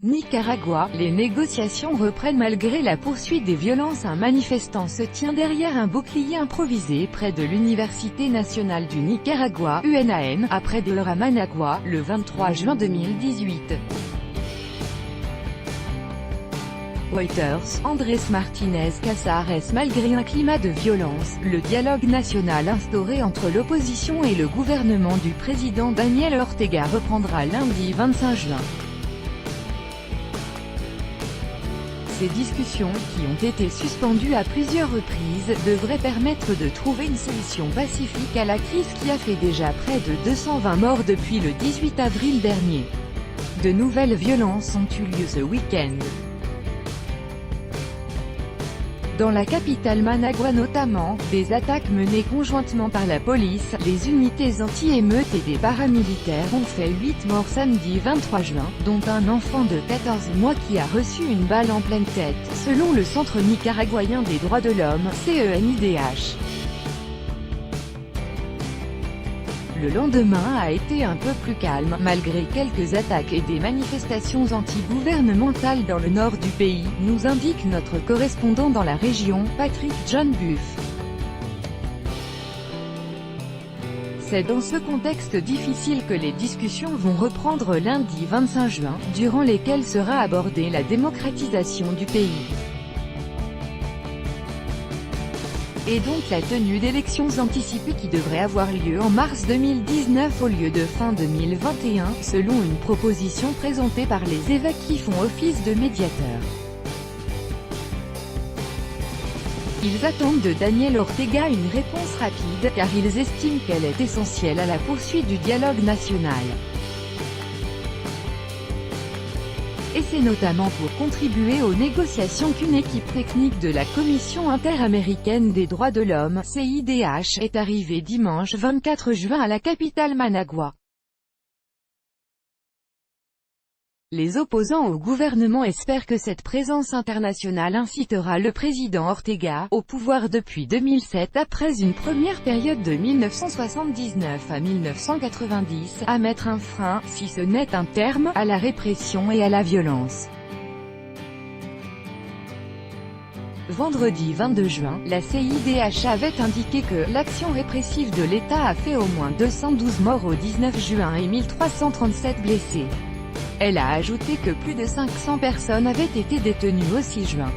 Nicaragua, les négociations reprennent malgré la poursuite des violences. Un manifestant se tient derrière un bouclier improvisé près de l'Université nationale du Nicaragua, UNAN, près de Managua, le 23 juin 2018. Reuters, Andrés Martínez Casares. Malgré un climat de violence, le dialogue national instauré entre l'opposition et le gouvernement du président Daniel Ortega reprendra lundi 25 juin. Ces discussions, qui ont été suspendues à plusieurs reprises, devraient permettre de trouver une solution pacifique à la crise qui a fait déjà près de 220 morts depuis le 18 avril dernier. De nouvelles violences ont eu lieu ce week-end dans la capitale Managua, notamment, des attaques menées conjointement par la police, les unités anti-émeutes et des paramilitaires ont fait 8 morts samedi 23 juin, dont un enfant de 14 mois qui a reçu une balle en pleine tête, selon le Centre nicaraguayen des droits de l'homme, CENIDH. Le lendemain a été un peu plus calme, malgré quelques attaques et des manifestations anti-gouvernementales dans le nord du pays, nous indique notre correspondant dans la région, Patrick John Buff. C'est dans ce contexte difficile que les discussions vont reprendre lundi 25 juin, durant lesquelles sera abordée la démocratisation du pays. Et donc la tenue d'élections anticipées qui devraient avoir lieu en mars 2019 au lieu de fin 2021, selon une proposition présentée par les évêques qui font office de médiateurs. Ils attendent de Daniel Ortega une réponse rapide, car ils estiment qu'elle est essentielle à la poursuite du dialogue national. Et c'est notamment pour contribuer aux négociations qu'une équipe technique de la Commission interaméricaine des droits de l'homme, CIDH, est arrivée dimanche 24 juin à la capitale Managua. Les opposants au gouvernement espèrent que cette présence internationale incitera le président Ortega, au pouvoir depuis 2007 après une première période de 1979 à 1990, à mettre un frein, si ce n'est un terme, à la répression et à la violence. Vendredi 22 juin, la CIDH avait indiqué que l'action répressive de l'État a fait au moins 212 morts au 19 juin et 1337 blessés. Elle a ajouté que plus de 500 personnes avaient été détenues au 6 juin.